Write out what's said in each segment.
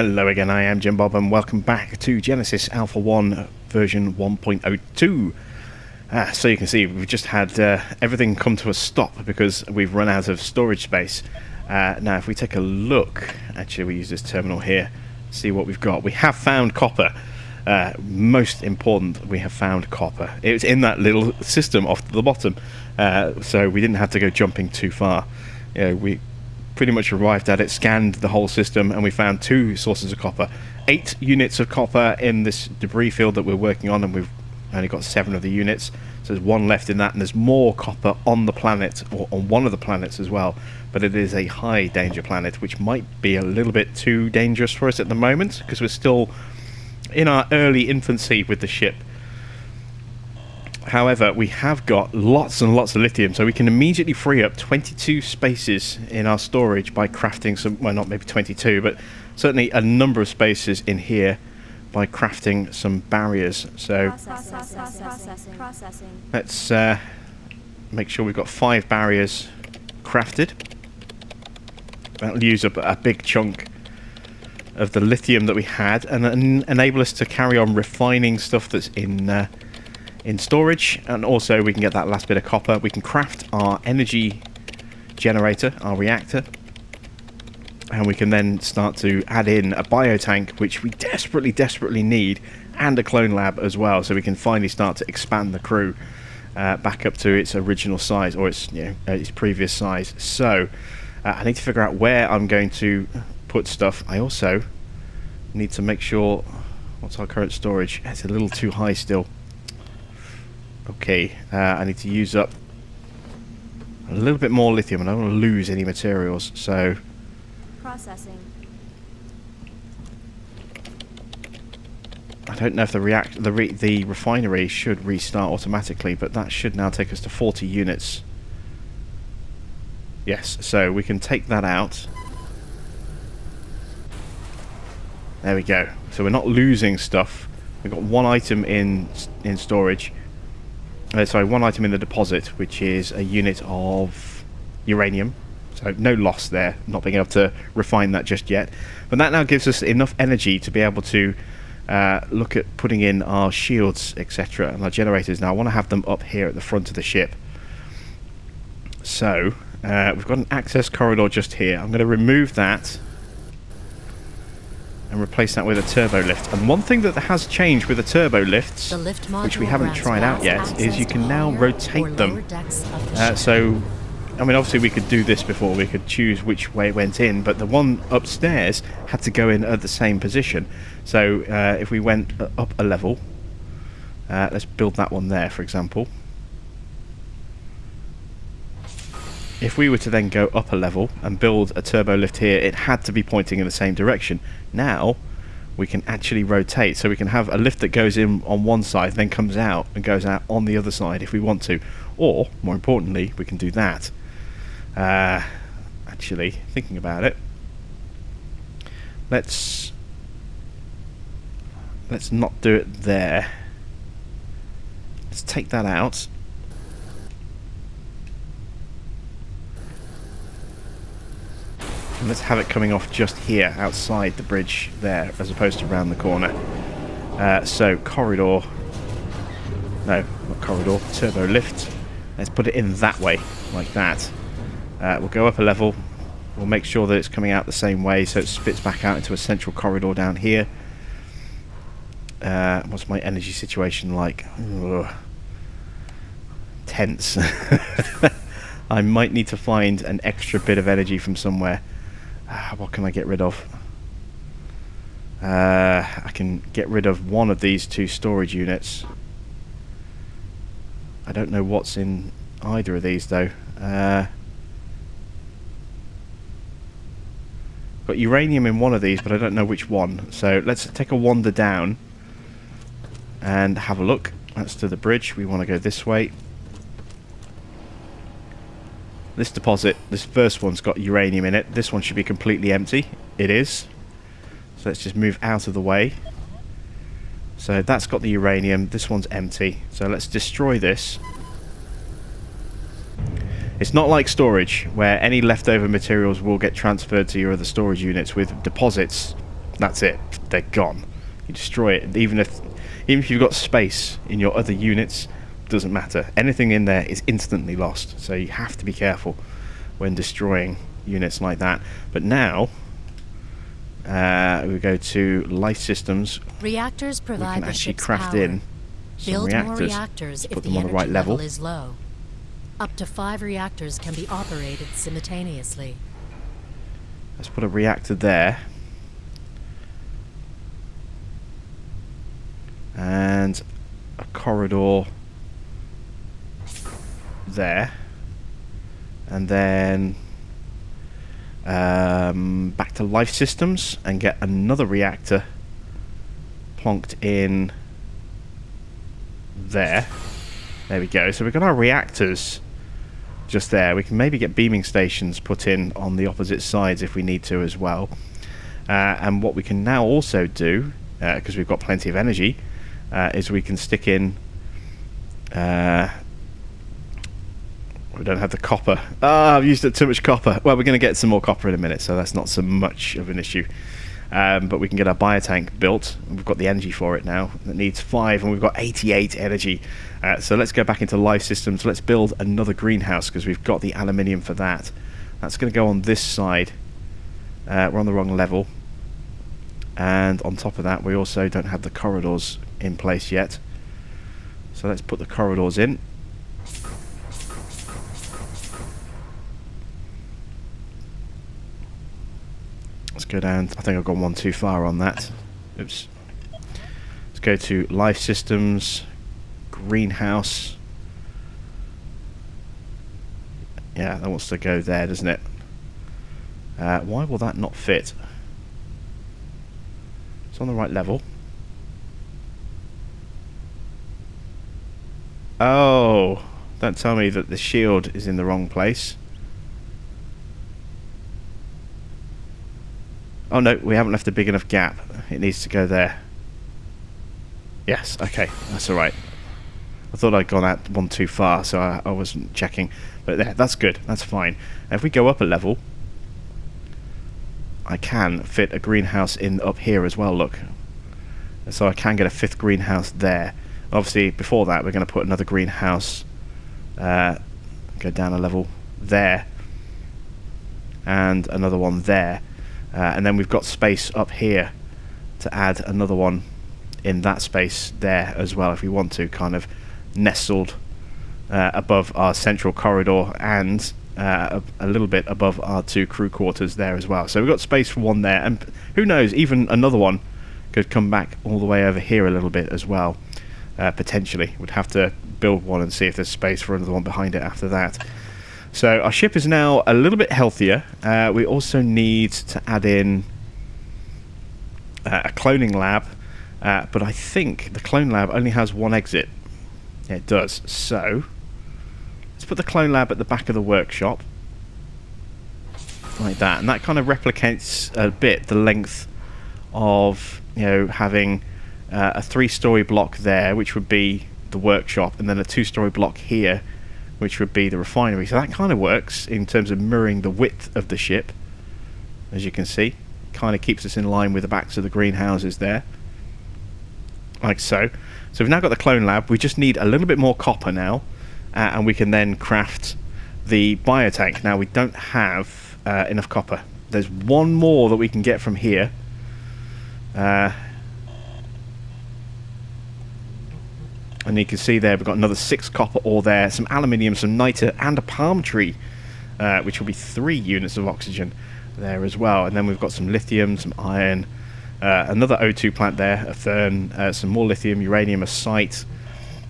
Hello again, I am Jim Bob and welcome back to Genesis Alpha 1 version 1.02. So you can see we've just had everything come to a stop because we've run out of storage space. Now if we take a look, actually we use this terminal here, see what we've got. We have found copper. Most important, we have found copper. It's in that little system off to the bottom, so we didn't have to go jumping too far. We pretty much arrived at it, scanned the whole system, and we found 2 sources of copper. 8 units of copper in this debris field that we're working on, and we've only got 7 of the units, so there's 1 left in that, and there's more copper on the planet, or on one of the planets as well, but it is a high danger planet, which might be a little bit too dangerous for us at the moment, because we're still in our early infancy with the ship. However, we have got lots and lots of lithium, so we can immediately free up 22 spaces in our storage by crafting some, well, not maybe 22, but certainly a number of spaces in here by crafting some barriers. So let's make sure we've got 5 barriers crafted. That'll use up a big chunk of the lithium that we had and enable us to carry on refining stuff that's in storage, and also we can get that last bit of copper. We can craft our energy generator, our reactor, and we can then start to add in a biotank, which we desperately need, and a clone lab as well, so we can finally start to expand the crew back up to its original size, or its its previous size. So I need to figure out where I'm going to put stuff. I also need to make sure, what's our current storage? It's a little too high still. Okay, I need to use up a little bit more lithium, and I don't want to lose any materials. So processing. I don't know if the refinery should restart automatically, but that should now take us to 40 units. Yes, so we can take that out. There we go. So we're not losing stuff. We've got 1 item in storage. Sorry, 1 item in the deposit, which is a unit of uranium. So no loss there, not being able to refine that just yet. But that now gives us enough energy to be able to look at putting in our shields, etc., and our generators. Now I want to have them up here at the front of the ship. So we've got an access corridor just here. I'm going to remove that and replace that with a turbo lift. And one thing that has changed with the turbo lifts, which we haven't tried out yet, is you can now rotate them. So, I mean, obviously we could do this before, we could choose which way it went in, but the one upstairs had to go in at the same position. So if we went up a level, let's build that one there, for example. If we were to then go up a level and build a turbo lift here, it had to be pointing in the same direction. Now we can actually rotate, so we can have a lift that goes in on one side, then comes out and goes out on the other side if we want to. Or, more importantly, we can do that. Actually, thinking about it, let's not do it there. Let's take that out. And let's have it coming off just here outside the bridge there, as opposed to around the corner. So corridor, no, not corridor, turbo lift. Let's put it in that way, like that. We'll go up a level. We'll make sure that it's coming out the same way, so it spits back out into a central corridor down here. What's my energy situation like? Ugh. Tense. I might need to find an extra bit of energy from somewhere. What can I get rid of? I can get rid of one of these 2 storage units. I don't know what's in either of these though. Got uranium in one of these, but I don't know which one. So let's take a wander down and have a look. That's to the bridge. We want to go this way. This deposit, this first one's got uranium in it. This one should be completely empty. It is. So let's just move out of the way. So that's got the uranium. This one's empty. So let's destroy this. It's not like storage, where any leftover materials will get transferred to your other storage units. With deposits, That's it. They're gone. You destroy it. Even if you've got space in your other units, doesn't matter. Anything in there is instantly lost. So you have to be careful when destroying units like that. But now we go to life systems. Reactors provide we can actually craft in some reactors. More reactors put them on the right level. Is low. Up to 5 reactors can be operated simultaneously. Let's put a reactor there. And a corridor there. And then back to life systems and get another reactor plonked in there. There we go. So we've got our reactors just there. We can maybe get beaming stations put in on the opposite sides if we need to as well. And what we can now also do, because we've got plenty of energy, is we can stick in... we don't have the copper. I've used up too much copper. Well, we're going to get some more copper in a minute, so that's not so much of an issue. But we can get our biotank built. We've got the energy for it now. It needs 5, and we've got 88 energy. So let's go back into life systems. Let's build another greenhouse, because we've got the aluminium for that. That's going to go on this side. We're on the wrong level. And on top of that, we also don't have the corridors in place yet. So let's put the corridors in. Let's go down. I think I've gone one too far on that. Oops. Let's go to life systems, greenhouse. Yeah, that wants to go there, doesn't it? Why will that not fit? It's on the right level. Oh, don't tell me that the shield is in the wrong place. Oh no, we haven't left a big enough gap. It needs to go there. Yes, okay, that's alright. I thought I'd gone out one too far, so I wasn't checking. But there, that's good, that's fine. Now if we go up a level, I can fit a greenhouse in up here as well, look. So I can get a 5th greenhouse there. Obviously, before that, we're going to put another greenhouse, go down a level there, and another one there. And then we've got space up here to add another one in that space there as well, if we want to, kind of nestled above our central corridor and a little bit above our 2 crew quarters there as well. So we've got space for one there, and who knows, even another one could come back all the way over here a little bit as well. Potentially. We'd have to build one and see if there's space for another one behind it after that. So our ship is now a little bit healthier. We also need to add in a cloning lab, but I think the clone lab only has 1 exit. Yeah, it does. So let's put the clone lab at the back of the workshop, like that, and that kind of replicates a bit the length of, you know, having a 3-story block there, which would be the workshop, and then a 2-story block here, which would be the refinery. So that kind of works in terms of mirroring the width of the ship, as you can see. Kind of keeps us in line with the backs of the greenhouses there, like so. So we've now got the clone lab. We just need a little bit more copper now, and we can then craft the biotank. Now we don't have enough copper. There's one more that we can get from here. And you can see there we've got another 6 copper ore there, some aluminium, some niter, and a palm tree, which will be 3 units of oxygen there as well. And then we've got some lithium, some iron, another O2 plant there, a fern, some more lithium, uranium, a site.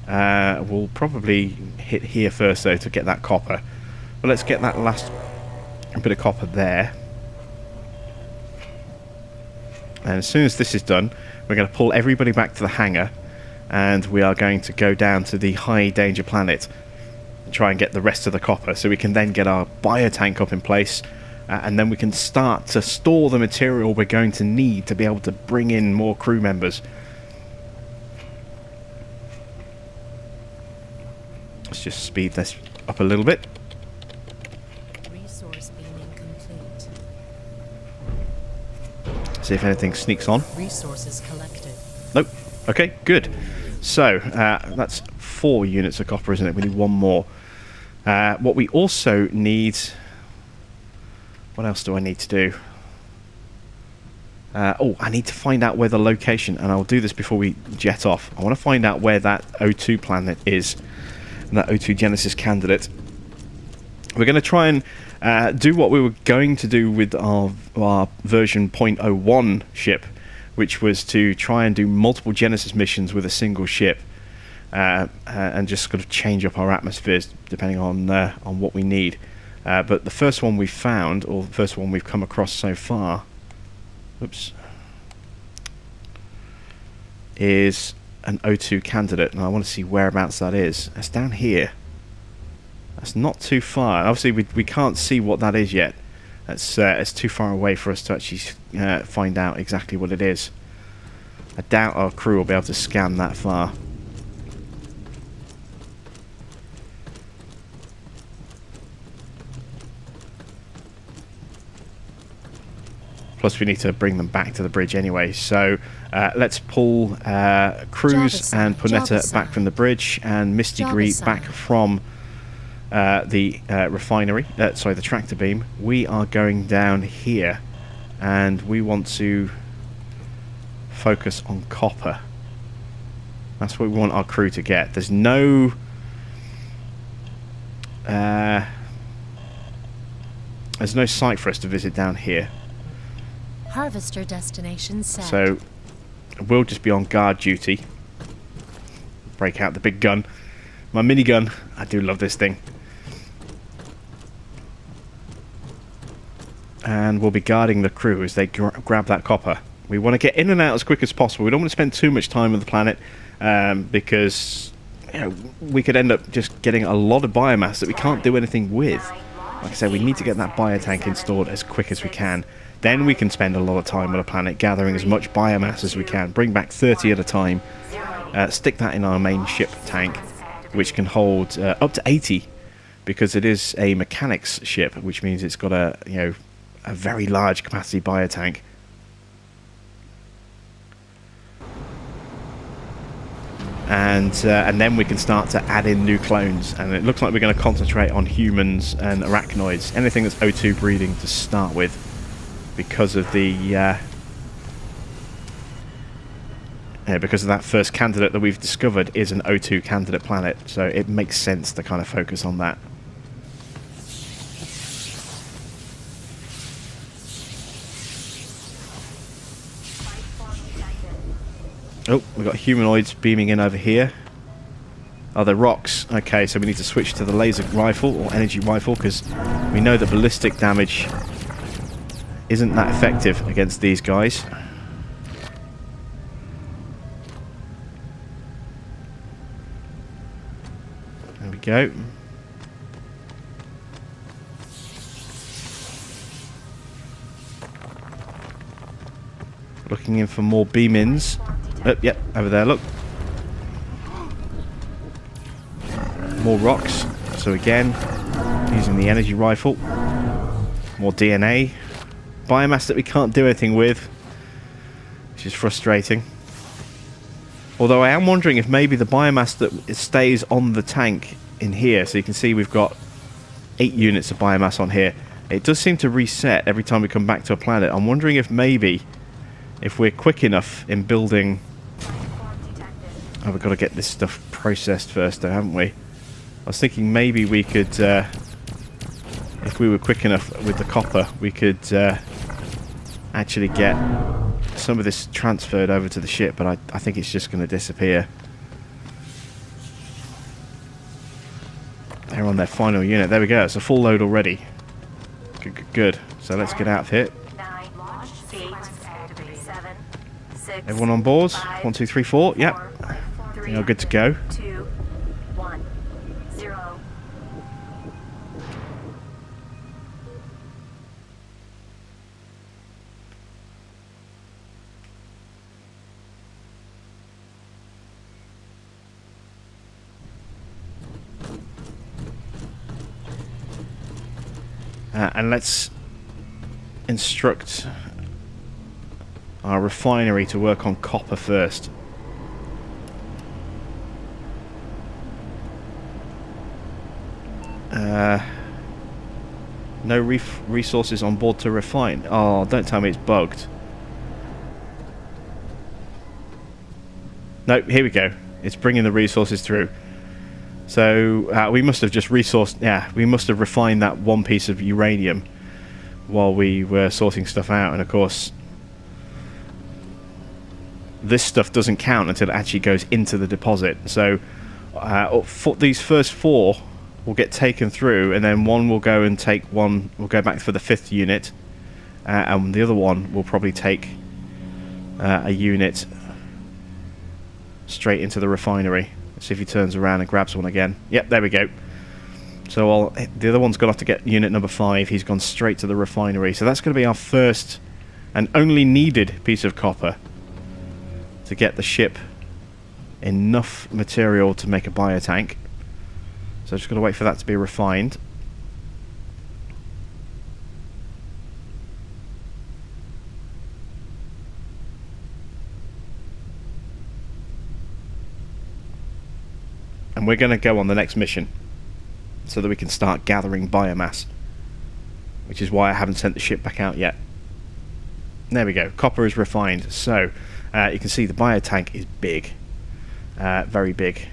We'll probably hit here first though to get that copper. But let's get that last bit of copper there. And as soon as this is done, we're going to pull everybody back to the hangar, and we are going to go down to the high danger planet and try and get the rest of the copper, so we can then get our biotank up in place, and then we can start to store the material we're going to need to be able to bring in more crew members. Let's just speed this up a little bit. See if anything sneaks on. Resources collected. Nope. Okay, good. So, that's 4 units of copper, isn't it? We need 1 more. What we also need... What else do I need to do? I need to find out where the location, and I'll do this before we jet off. I want to find out where that O2 planet is, and that O2 Genesis candidate. We're going to try and do what we were going to do with our version 0.01 ship, which was to try and do multiple Genesis missions with a single ship, and just sort of change up our atmospheres depending on what we need. But the first one we found, or the first one we've come across so far, oops, is an O2 candidate, and I want to see whereabouts that is. It's down here. That's not too far. Obviously, we can't see what that is yet. It's too far away for us to actually find out exactly what it is. I doubt our crew will be able to scan that far. Plus, we need to bring them back to the bridge anyway. So let's pull Cruz and Punetta back from the bridge, and Misty Gree back from the refinery. Sorry, the tractor beam. We are going down here, and we want to focus on copper. That's what we want our crew to get. There's no... there's no site for us to visit down here. Harvester destination set. So we'll just be on guard duty. Break out the big gun. My minigun. I do love this thing. And we'll be guarding the crew as they grab that copper. We want to get in and out as quick as possible. We don't want to spend too much time on the planet, because we could end up just getting a lot of biomass that we can't do anything with. Like I said, we need to get that biotank installed as quick as we can. Then we can spend a lot of time on a planet gathering as much biomass as we can. Bring back 30 at a time. Stick that in our main ship tank, which can hold up to 80, because it is a mechanics ship, which means it's got a very large capacity biotank. And then we can start to add in new clones, and it looks like we're going to concentrate on humans and arachnoids, anything that's O2 breeding to start with, because of the because of that first candidate that we've discovered is an O2 candidate planet, so it makes sense to kind of focus on that. Oh, we've got humanoids beaming in over here. Oh, they're rocks. Okay, so we need to switch to the laser rifle or energy rifle, because we know that ballistic damage isn't that effective against these guys. There we go. Looking in for more beam-ins. Oh, yep, over there, look. More rocks. So again, using the energy rifle. More DNA. Biomass that we can't do anything with, which is frustrating. Although I am wondering if maybe the biomass that stays on the tank in here, so you can see we've got 8 units of biomass on here. It does seem to reset every time we come back to a planet. I'm wondering if maybe, if we're quick enough in building... Oh, we've got to get this stuff processed first though, haven't we? I was thinking maybe we could, if we were quick enough with the copper, we could actually get some of this transferred over to the ship, but I think it's just going to disappear. They're on their final unit. There we go. It's a full load already. Good, good, good. So let's get out of here. Everyone on board? 1, 2, 3, 4. Yep. You're good to go. 2, 1, 0. And let's instruct our refinery to work on copper first. No resources on board to refine. Oh, don't tell me it's bugged. No, here we go. It's bringing the resources through. So we must have just resourced. Yeah, we must have refined that one piece of uranium while we were sorting stuff out. And of course, this stuff doesn't count until it actually goes into the deposit. So for these first 4 will get taken through, and then one will go and take one. We'll go back for the 5th unit, and the other one will probably take a unit straight into the refinery. Let's see if he turns around and grabs one again. Yep, there we go. So the other one's gone off to get unit number 5. He's gone straight to the refinery. So that's going to be our first and only needed piece of copper to get the ship enough material to make a biotank. So just got to wait for that to be refined. And we're going to go on the next mission so that we can start gathering biomass, which is why I haven't sent the ship back out yet. There we go. Copper is refined. So you can see the biotank is big, very big,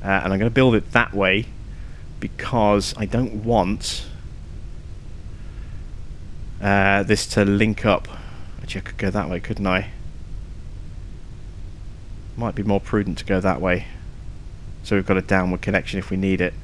and I'm going to build it that way because I don't want this to link up. Actually, I could go that way, couldn't I? Might be more prudent to go that way, so we've got a downward connection if we need it.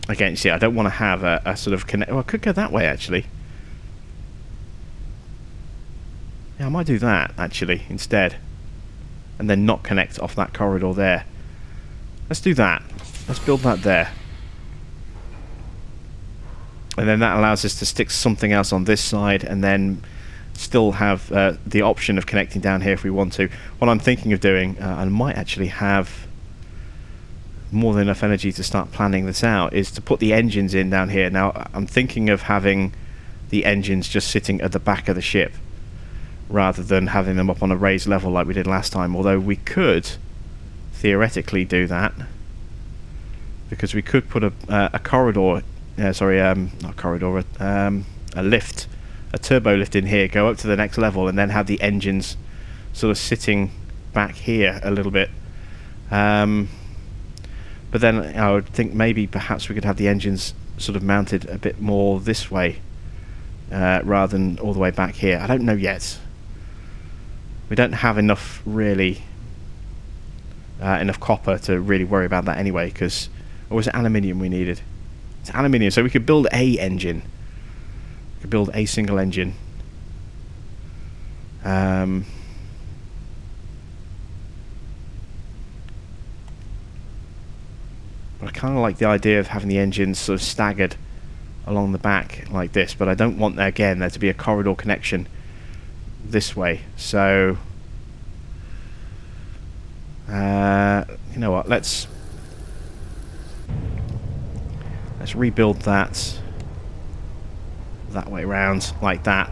Again, see, I don't want to have a sort of connect. Well, I could go that way actually. Yeah, I might do that actually instead, and then not connect off that corridor there. Let's do that. Let's build that there, and then that allows us to stick something else on this side, and then still have the option of connecting down here if we want to. What I'm thinking of doing, I might actually have more than enough energy to start planning this out, is to put the engines in down here. Now I'm thinking of having the engines just sitting at the back of the ship rather than having them up on a raised level like we did last time, although we could theoretically do that because we could put a corridor, not corridor, a lift, a turbo lift in here, go up to the next level, and then have the engines sort of sitting back here a little bit. But then I would think maybe perhaps we could have the engines sort of mounted a bit more this way rather than all the way back here. I don't know yet. We don't have enough really enough copper to really worry about that anyway, because or was it aluminium we needed? It's aluminium, so we could build a engine. We could build a single engine. But I kind of like the idea of having the engines sort of staggered along the back like this, but I don't want, again, there to be a corridor connection this way. So you know what, let's rebuild that way round like that,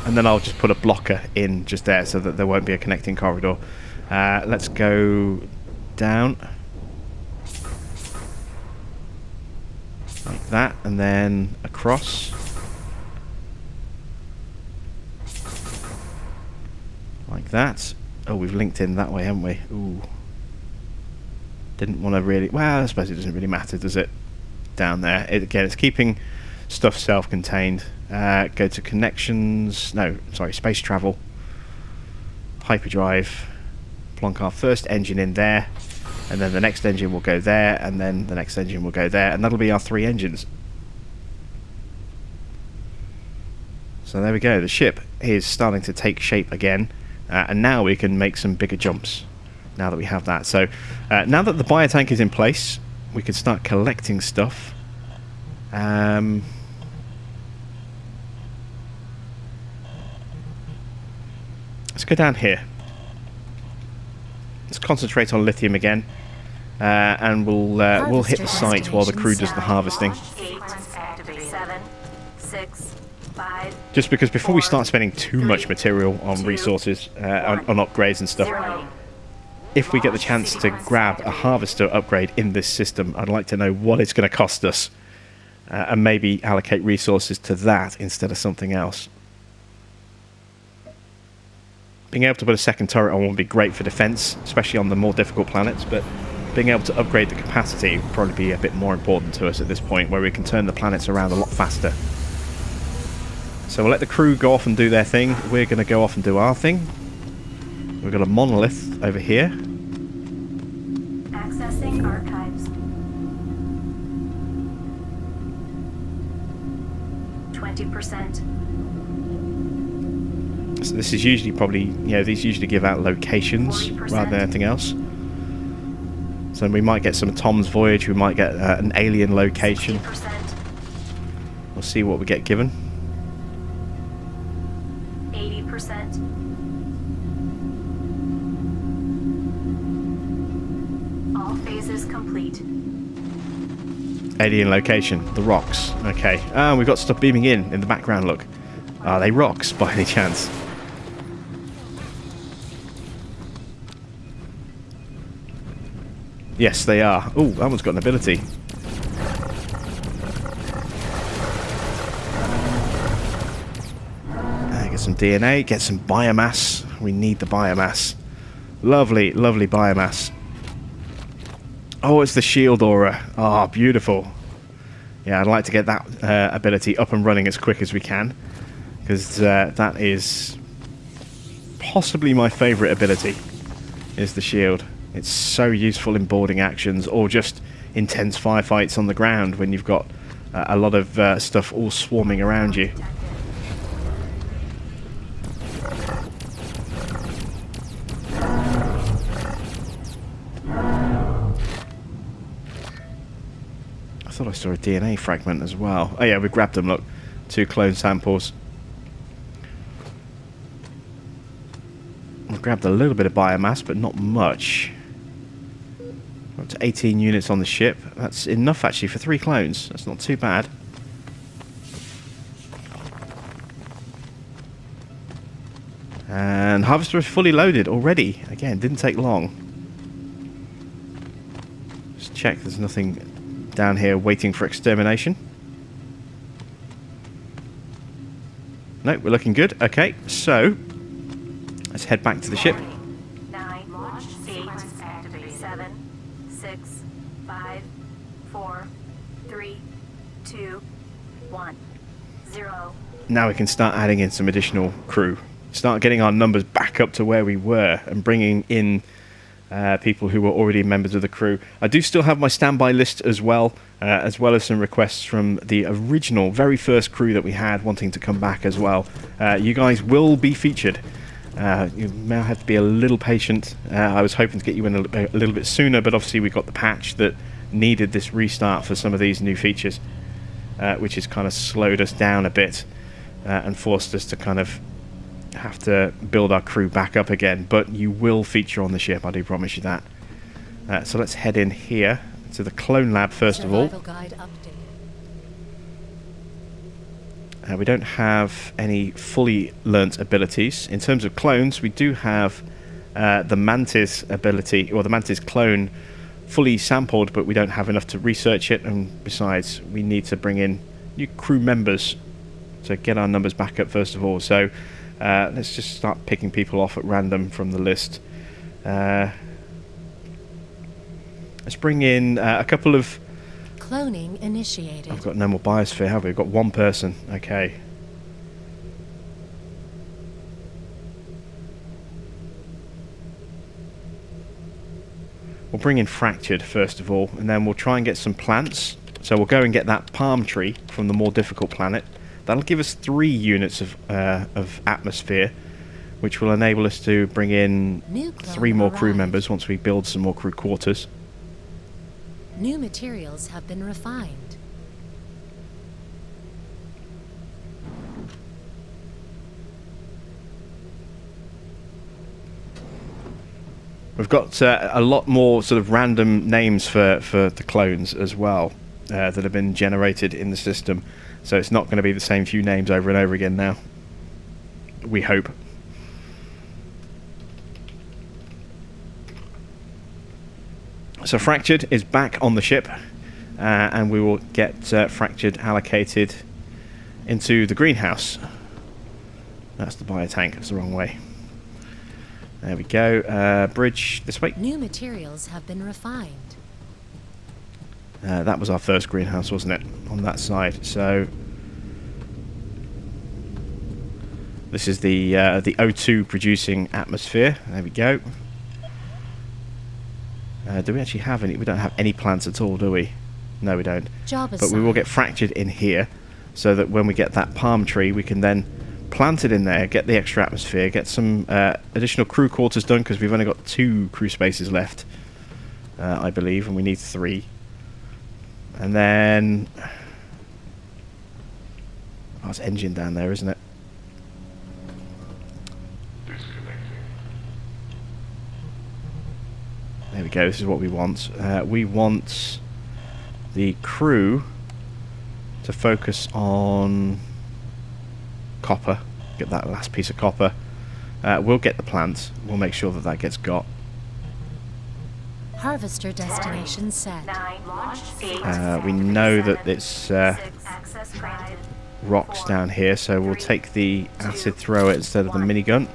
and then I'll just put a blocker in just there so that there won't be a connecting corridor. Let's go down like that, and then across like that. Oh, we've linked in that way, haven't we? Ooh, didn't want to really, well, I suppose it doesn't really matter, does it? Down there, again, it's keeping stuff self-contained. Go to connections, no, sorry, space travel, hyperdrive, plonk our first engine in there, and then the next engine will go there, and then the next engine will go there, and that'll be our 3 engines. So there we go, the ship is starting to take shape again, and now we can make some bigger jumps now that we have that. So now that the biotank is in place, we can start collecting stuff. Let's go down here. Let's concentrate on lithium again, and we'll hit the site while the crew does the harvesting. 8, 7, 6, 5. Just because before we start spending too much material on resources, on upgrades and stuff, 0. if we get the chance to grab a harvester upgrade in this system, I'd like to know what it's going to cost us, and maybe allocate resources to that instead of something else. Being able to put a second turret on would be great for defense, especially on the more difficult planets, but being able to upgrade the capacity would probably be a bit more important to us at this point, where we can turn the planets around a lot faster. So we'll let the crew go off and do their thing. We're going to go off and do our thing. We've got a monolith over here. Accessing archives. 20%. So this is usually probably, these usually give out locations 40%. rather than anything else. So we might get some Tom's Voyage, we might get an alien location. 60%. We'll see what we get given. 80%. All phases complete. Alien location, the rocks. Okay. Ah, we've got stuff beaming in the background, look. Are they rocks by any chance? Yes, they are. Oh, that one's got an ability. Get some DNA, get some biomass. We need the biomass. Lovely, lovely biomass. Oh, it's the shield aura. Ah, beautiful. Yeah, I'd like to get that ability up and running as quick as we can, because that is possibly my favourite ability, is the shield. It's so useful in boarding actions or just intense firefights on the ground when you've got a lot of stuff all swarming around you. I thought I saw a DNA fragment as well. Oh yeah, we grabbed them, look. 2 clone samples. We grabbed a little bit of biomass, but not much. Up to 18 units on the ship. That's enough actually for 3 clones. That's not too bad. And harvester is fully loaded already. Again, didn't take long. Just check there's nothing down here waiting for extermination. No, we're looking good. Okay, so let's head back to the ship. 9, 8, 7, 6, 5, 4, 3, 2, 1, 0. Now we can start adding in some additional crew. Start getting our numbers back up to where we were and bringing in people who were already members of the crew. I do still have my standby list as well as some requests from the original, very first crew that we had wanting to come back as well. You guys will be featured. You may have to be a little patient. I was hoping to get you in a little bit sooner, but obviously we got the patch that needed this restart for some of these new features, which has kind of slowed us down a bit and forced us to kind of have to build our crew back up again. But you will feature on the ship, I do promise you that. So let's head in here to the clone lab first of all. Survival guide update. We don't have any fully learnt abilities. In terms of clones, we do have the Mantis ability, or the Mantis clone, fully sampled, but we don't have enough to research it, and besides, we need to bring in new crew members to get our numbers back up first of all. So let's just start picking people off at random from the list. Let's bring in a couple of... Cloning initiated. I've got no more biosphere, have we? We've got one person. Okay. We'll bring in Fractured first of all, and then we'll try and get some plants. So we'll go and get that palm tree from the more difficult planet. That'll give us 3 units of atmosphere, which will enable us to bring in 3 more crew members once we build some more crew quarters. New materials have been refined. We've got a lot more sort of random names for the clones as well that have been generated in the system. So it's not going to be the same few names over and over again now. We hope. So Fractured is back on the ship, and we will get Fractured allocated into the greenhouse. That's the biotank, it's the wrong way. There we go. Bridge this way. New materials have been refined. That was our first greenhouse, wasn't it? On that side. So this is the O2 producing atmosphere. There we go. Do we actually have any? We don't have any plants at all, do we? No, we don't. But we will get Fractured in here, so that when we get that palm tree, we can then plant it in there, get the extra atmosphere, get some additional crew quarters done, because we've only got 2 crew spaces left, I believe, and we need 3. And then... oh, it's engine down there, isn't it? There we go, this is what we want. We want the crew to focus on copper. Get that last piece of copper. We'll get the plants. We'll make sure that that gets got. Harvester destination set. We know that it's rocks down here, so we'll take the acid thrower instead of the minigun.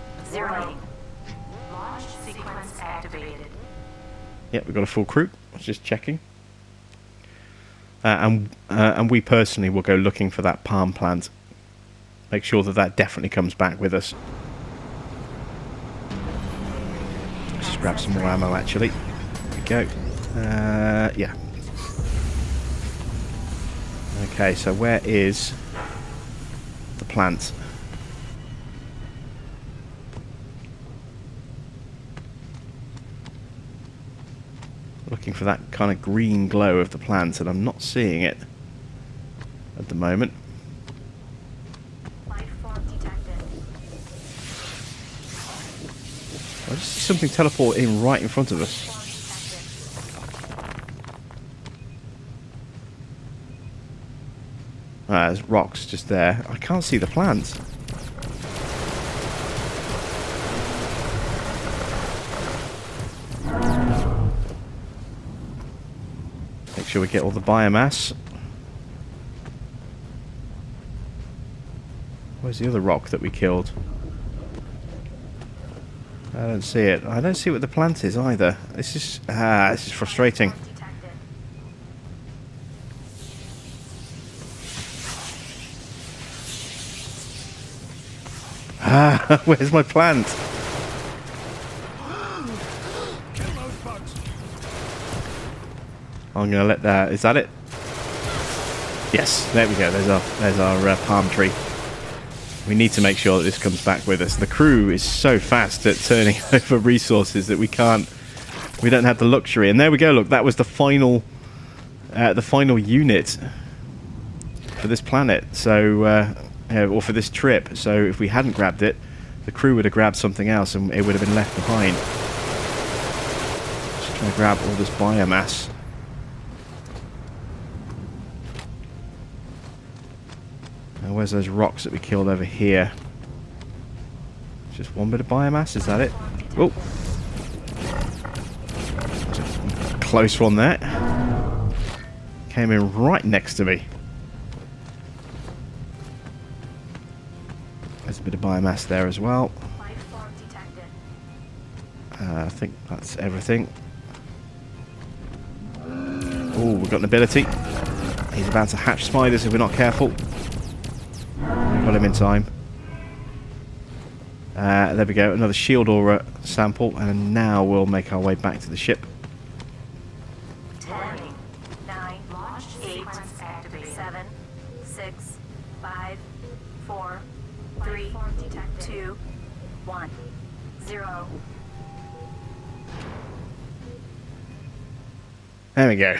Yep, we've got a full crew. Just checking. And we personally will go looking for that palm plant. Make sure that that definitely comes back with us. Let's just grab some more ammo, actually. There we go. Yeah. Okay, so where is the plant? Looking for that kind of green glow of the plant, and I'm not seeing it at the moment. I just see something teleport in right in front of us. Ah, there's rocks just there. I can't see the plant. Make sure we get all the biomass. Where's the other rock that we killed? I don't see it. I don't see what the plant is either. This is frustrating. Ah, where's my plant? I'm gonna let that. Is that it? Yes. There we go. There's our palm tree. We need to make sure that this comes back with us. The crew is so fast at turning over resources that we don't have the luxury. And there we go. Look, that was the final unit for this planet. So, or for this trip. So if we hadn't grabbed it, the crew would have grabbed something else, and it would have been left behind. Just trying to grab all this biomass. Now, where's those rocks that we killed over here? Just one bit of biomass, is that it? Oh! Close one there. Came in right next to me. There's a bit of biomass there as well. I think that's everything. Oh, we've got an ability. He's about to hatch spiders if we're not careful. Got him in time. There we go, another shield aura sample, and now we'll make our way back to the ship. 10, 9, 8, 7, 6, 5, 4, 3, 2, 1, 0. There we go.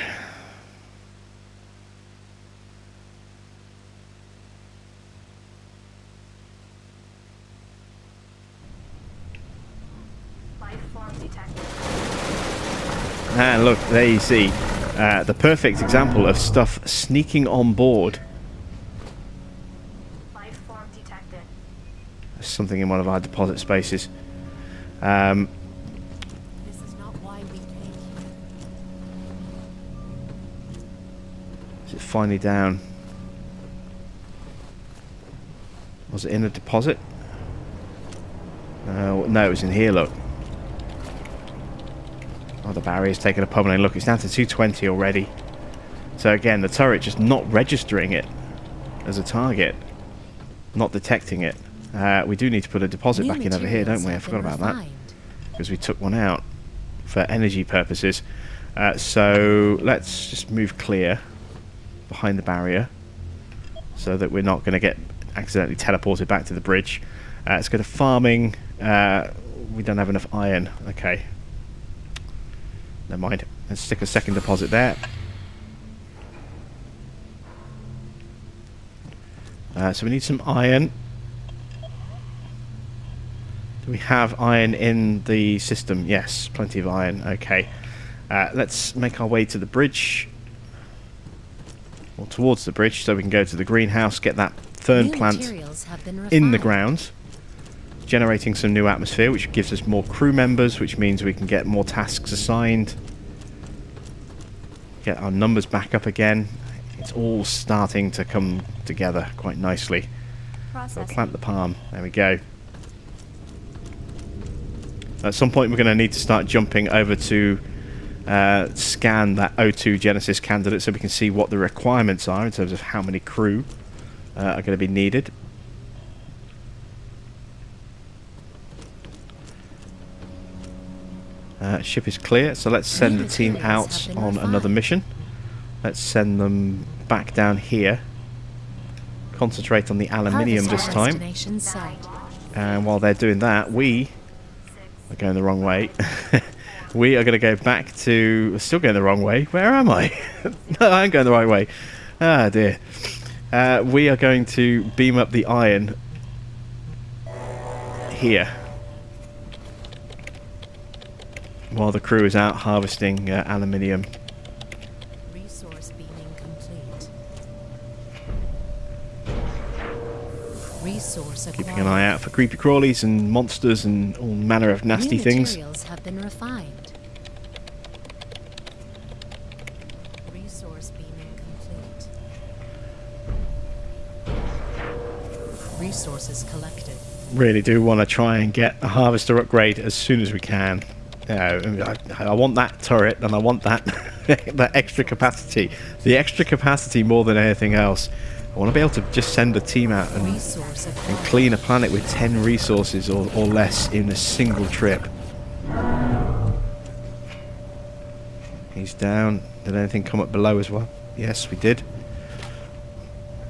Life form detected. And look, there you see the perfect example of stuff sneaking on board. Life form detected. There's something in one of our deposit spaces. This is not why we came here. Is it finally down? Was it in a deposit? No, it was in here, look. Oh, the barrier's taken a pummeling. Look, it's down to 220 already. So again, the turret just not registering it as a target. Not detecting it. We do need to put a deposit back in over here, don't we? I forgot about that. Because we took one out for energy purposes. So let's just move clear behind the barrier so that we're not going to get accidentally teleported back to the bridge. Let's go to farming. We don't have enough iron. Okay. Never mind. Let's stick a second deposit there. So we need some iron. Do we have iron in the system? Yes, plenty of iron. Okay. Let's make our way to the bridge. Or towards the bridge so we can go to the greenhouse, get that fern plant in the ground. Generating some new atmosphere, which gives us more crew members, which means we can get more tasks assigned. Get our numbers back up again. It's all starting to come together quite nicely. So plant the palm. There we go. At some point we're going to need to start jumping over to scan that O2 Genesis candidate so we can see what the requirements are in terms of how many crew are going to be needed. Ship is clear, so let's send the team out on another mission. Let's send them back down here. Concentrate on the aluminium this time. And while they're doing that, we are going the wrong way. We are going to go back to... Still going the wrong way. Where am I? No, I'm going the right way. Ah, dear. We are going to beam up the iron here. While the crew is out harvesting aluminium. Resource beaming complete. Resource acquired. Keeping an eye out for creepy crawlies and monsters and all manner of nasty things. Materials have been refined. Resource beaming complete. Resources collected. Really do want to try and get a harvester upgrade as soon as we can. I want that turret and I want that that extra capacity. The extra capacity more than anything else. I want to be able to just send a team out and clean a planet with 10 resources or less in a single trip. He's down. Did anything come up below as well? Yes, we did.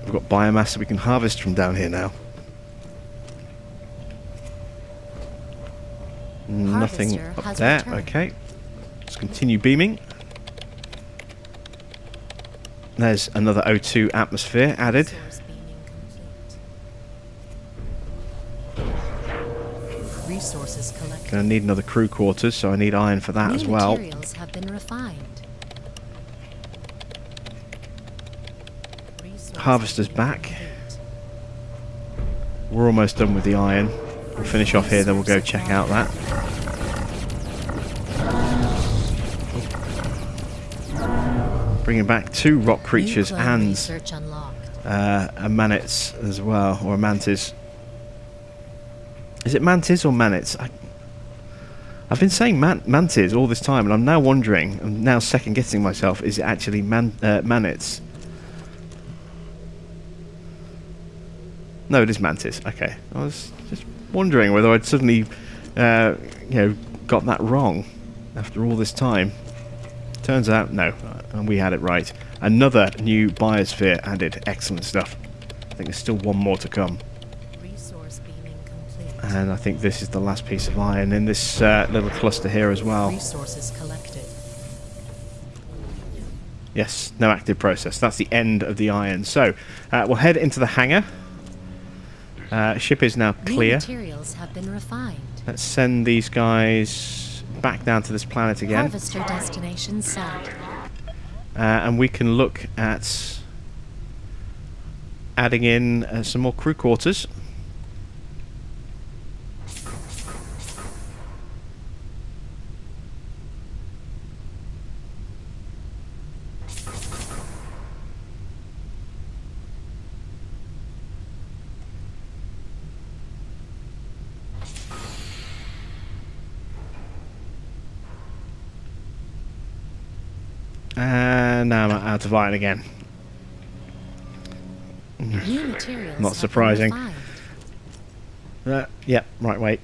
We've got biomass that we can harvest from down here now. Nothing up there. Returned. Okay. Let's continue beaming. There's another O2 atmosphere added. Resources collected. Gonna need another crew quarters, so I need iron for that as well. Materials have been refined. Harvester's back. We're almost done with the iron. We'll finish off here, then we'll go check out that. Bringing back 2 rock creatures and a mantis as well, or a mantis. Is it mantis or manits? I've been saying mantis all this time, and I'm now wondering, I'm now second guessing myself, is it actually manits? No, it is mantis. Okay, I was just wondering whether I'd suddenly, got that wrong after all this time. Turns out, no, and we had it right. Another new biosphere added. Excellent stuff. I think there's still one more to come. Resource beaming complete. And I think this is the last piece of iron in this little cluster here as well. Resources collected. Yes, no active process. That's the end of the iron. So, we'll head into the hangar. Ship is now clear. New materials have been refined. Let's send these guys back down to this planet again. Harvester destination set. And we can look at adding in some more crew quarters. And now I'm out of iron again. New materials Not have surprising. been refined. Yep, right, wait.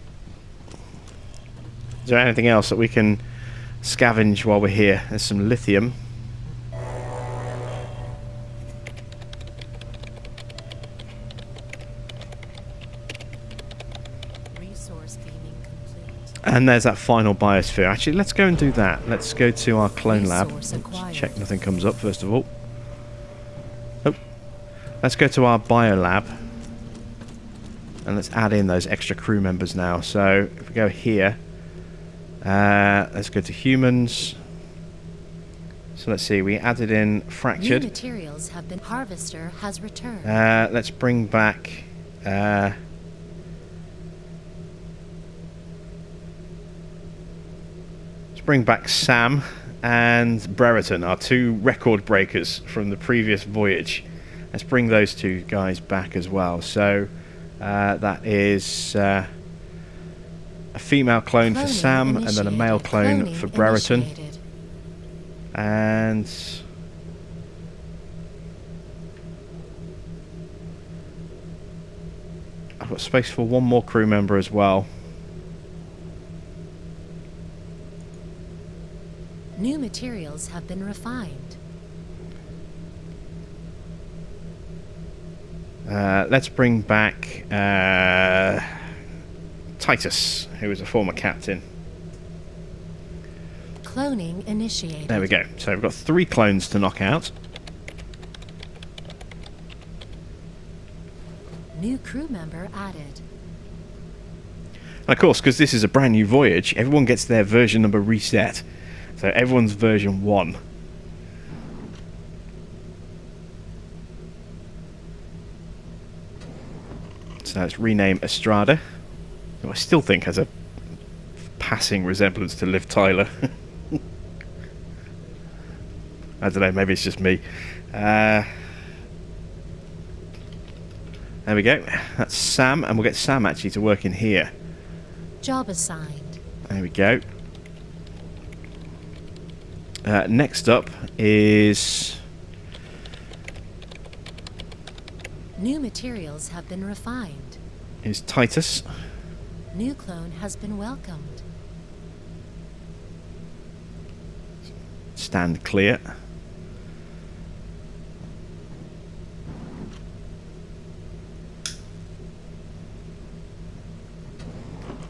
Is there anything else that we can scavenge while we're here? There's some lithium. Resource beaming complete. And there's that final biosphere. Actually, let's go and do that. Let's go to our clone lab. Resource Let's acquired. check nothing comes up first of all. Oh. Let's go to our bio lab. And let's add in those extra crew members now. So, if we go here, let's go to humans. So let's see, we added in fractured. New materials have been. Harvester has returned. Let's bring back... bring back Sam and Brereton, our two record breakers from the previous voyage. Let's bring those two guys back as well. So that is a female clone for Cloning Sam and then a male clone Cloning for Brereton. initiated. And I've got space for one more crew member as well. New materials have been refined. Let's bring back Titus, who was a former captain. Cloning initiated. There we go. So we've got 3 clones to knock out. New crew member added. And of course, because this is a brand new voyage, everyone gets their version number reset. So everyone's version 1. So let's rename Estrada, who I still think has a passing resemblance to Liv Tyler. I don't know, maybe it's just me. There we go. That's Sam, and we'll get Sam actually to work in here. Job assigned. There we go. Next up is... New materials have been refined. is Titus. New clone has been welcomed. Stand clear.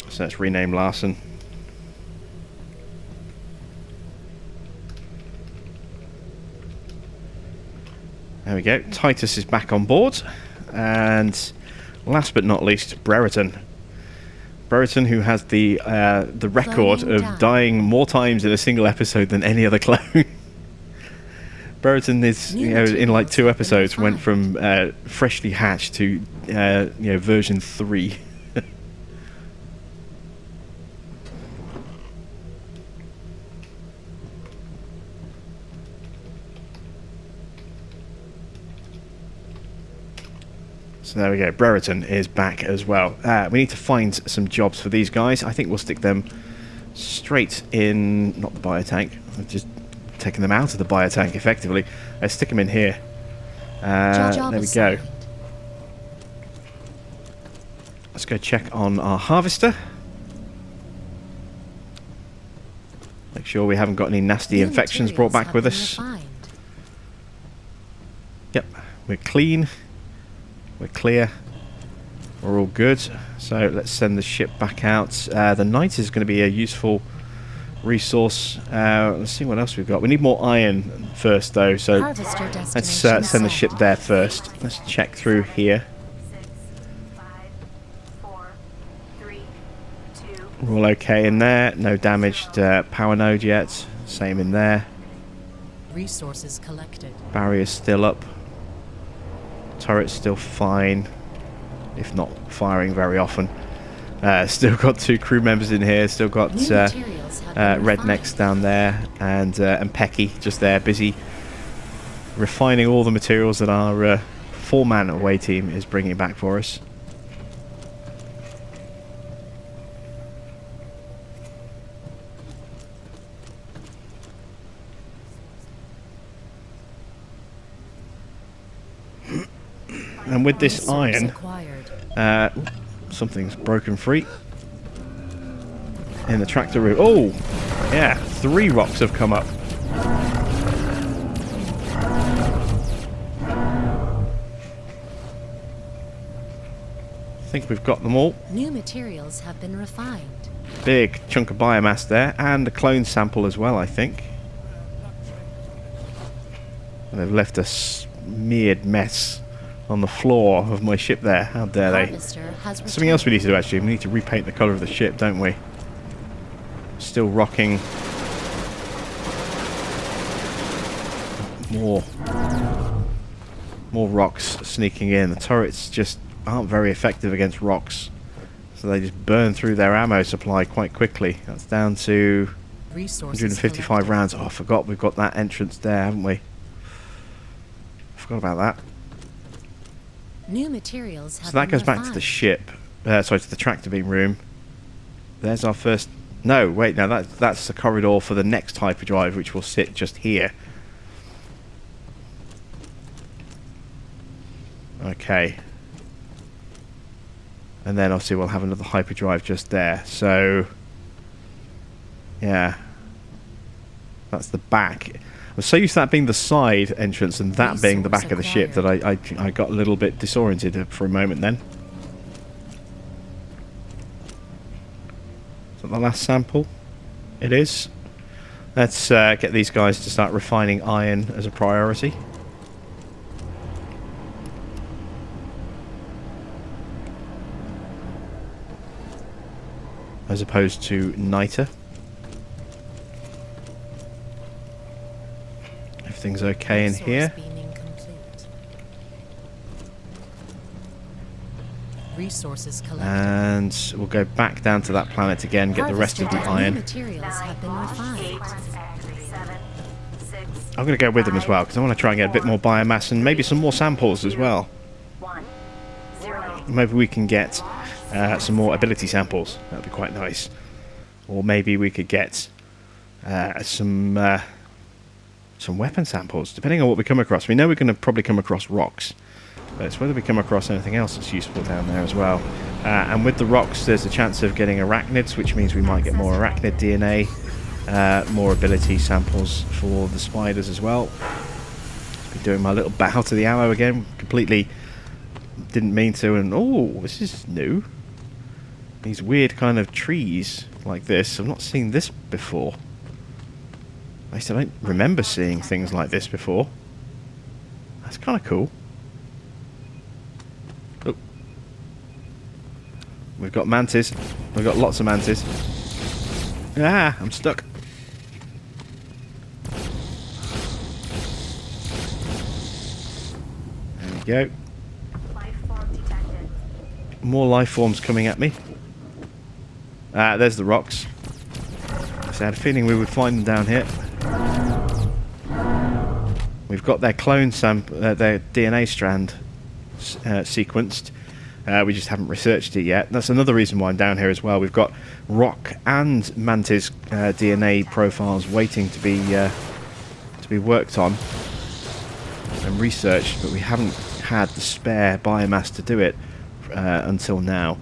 So let's rename Larson. There we go. Titus is back on board. And last but not least, Brereton. Brereton, who has the record Cloning of down. dying more times in a single episode than any other clone. Brereton is, New in like 2 materials episodes, have been went from freshly hatched to, version 3. So there we go, Brereton is back as well. We need to find some jobs for these guys. I think we'll stick them straight in, not the biotank, I've just taken them out of the biotank effectively. Let's stick them in here. Job There we go. assigned. Let's go check on our harvester. Make sure we haven't got any nasty New infections brought materials back with have us. been refined. Yep, we're clean. We're clear. We're all good. So let's send the ship back out. The night is going to be a useful resource. Let's see what else we've got. We need more iron first, though. So Harvester let's destination send the set. ship there first. Let's check through here. 6, 5, 4, 3, 2, We're all okay in there. No damaged power node yet. Same in there. Resources collected. Barrier's still up. Turret's still fine, if not firing very often. Still got 2 crew members in here. Still got Rednecks down there, and Pecky just there, busy refining all the materials that our 4-man away team is bringing back for us. And with this iron, something's broken free in the tractor room. Oh, yeah, 3 rocks have come up. I think we've got them all. New materials have been refined. Big chunk of biomass there, and a clone sample as well, I think. And they've left a smeared mess on the floor of my ship there. How dare they? Something else we need to do, actually. We need to repaint the colour of the ship, don't we? Still rocking. More rocks sneaking in. The turrets just aren't very effective against rocks, so they just burn through their ammo supply quite quickly. That's down to 155 rounds. Oh, I forgot we've got that entrance there, haven't we? Forgot about that. New materials have So that goes back to the ship. Sorry, to the tractor beam room. There's our first... No, wait, no, that's the corridor for the next hyperdrive, which will sit just here. Okay. And then obviously we'll have another hyperdrive just there. So, yeah. That's the back. I was so used to that being the side entrance and that being the back of the ship that I got a little bit disoriented for a moment then. Is that the last sample? It is. Let's get these guys to start refining iron as a priority. As opposed to niter. Everything's okay in here. Resources collected. And we'll go back down to that planet again, get the rest of the iron. Materials have been refined. I'm going to go with them as well, because I want to try and get a bit more biomass and maybe some more samples as well. Maybe we can get some more ability samples. That would be quite nice. Or maybe we could get some weapon samples, depending on what we come across. We know we're going to probably come across rocks, but it's whether we come across anything else that's useful down there as well. And with the rocks, there's a chance of getting arachnids, which means we might get more arachnid DNA, more ability samples for the spiders as well. Be doing my little bow to the arrow again. Completely didn't mean to, and oh, this is new. These weird kind of trees like this. I've not seen this before. At least I don't remember seeing things like this before. That's kind of cool. Oh. We've got mantis. We've got lots of mantis. Ah, I'm stuck. There we go. More life forms coming at me. There's the rocks. So I had a feeling we would find them down here. We've got their clone their DNA strand sequenced. We just haven't researched it yet. That's another reason why I'm down here as well. We've got rock and mantis DNA profiles waiting to be worked on and researched, but we haven't had the spare biomass to do it until now.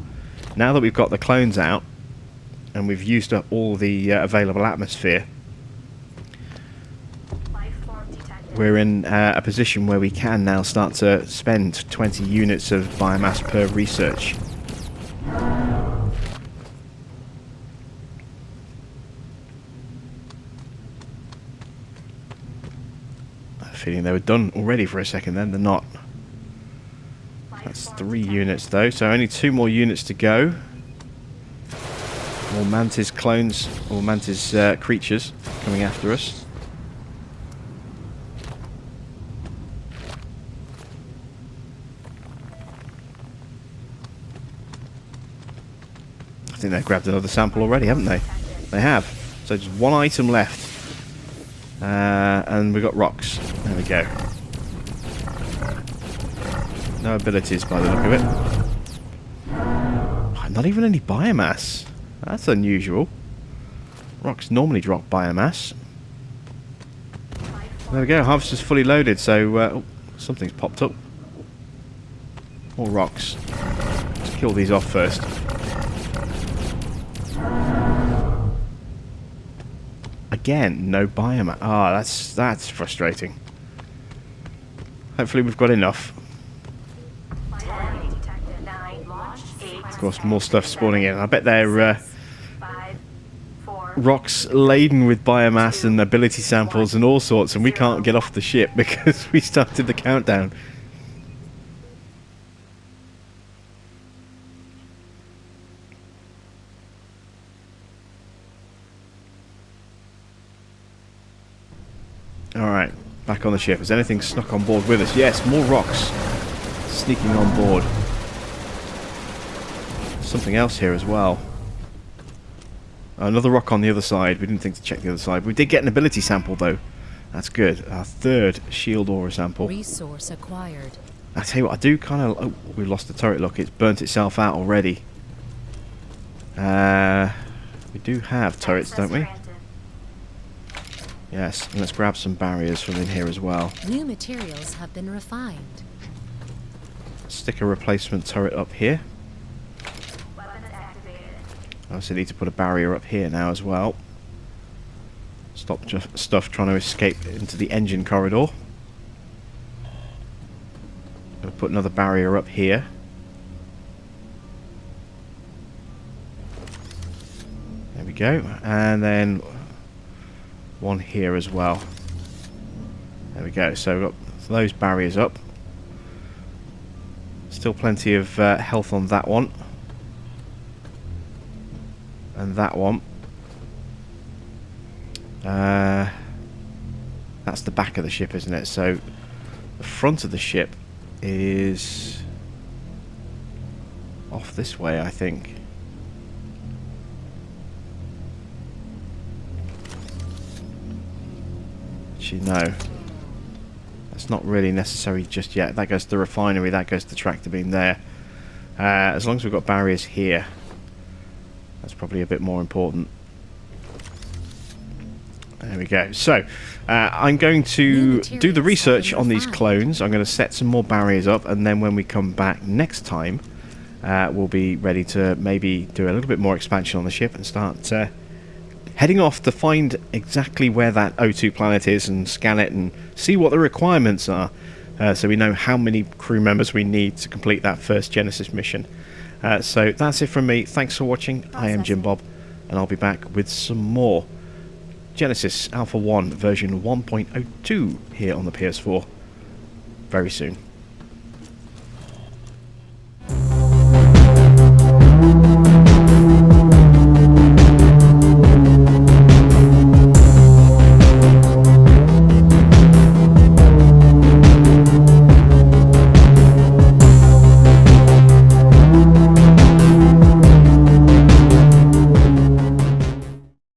Now that we've got the clones out and we've used up all the available atmosphere, we're in a position where we can now start to spend 20 units of biomass per research. I had a feeling they were done already for a second then. They're not. That's 3 units though, so only 2 more units to go. More mantis clones, or mantis creatures coming after us. I think they've grabbed another sample already, haven't they? They have. So just one item left. And we've got rocks. There we go. No abilities by the look of it. Oh, not even any biomass. That's unusual. Rocks normally drop biomass. There we go. Harvester's fully loaded, so oh, something's popped up. More rocks. Let's kill these off first. Again, no biomass. Ah, that's frustrating. Hopefully we've got enough. Of course, more stuff spawning in. I bet they're rocks laden with biomass and ability samples and all sorts, and we can't get off the ship because we started the countdown. Alright, back on the ship. Has anything snuck on board with us? Yes, more rocks sneaking on board. Something else here as well. Another rock on the other side. We didn't think to check the other side. We did get an ability sample though. That's good. Our third shield aura sample. Resource acquired. I tell you what, I do kind of... Oh, we lost the turret. Look, it's burnt itself out already. We do have turrets, don't we? Yes, and let's grab some barriers from in here as well. New materials have been refined. Stick a replacement turret up here. I also need to put a barrier up here now as well. Stop stuff trying to escape into the engine corridor. Gonna put another barrier up here. There we go. And then one here as well. There we go. So we've got those barriers up. Still plenty of health on that one. And that one. That's the back of the ship, isn't it? So the front of the ship is off this way, I think. Actually, no. That's not really necessary just yet. That goes to the refinery, that goes to the tractor beam there. As long as we've got barriers here, that's probably a bit more important. There we go. So, I'm going to do the research on these clones. I'm going to set some more barriers up, and then when we come back next time, we'll be ready to maybe do a little bit more expansion on the ship and start heading off to find exactly where that O2 planet is and scan it and see what the requirements are, so we know how many crew members we need to complete that first Genesis mission. So that's it from me. Thanks for watching. I am Jim Bob, and I'll be back with some more Genesis Alpha 1 version 1.02 here on the PS4 very soon.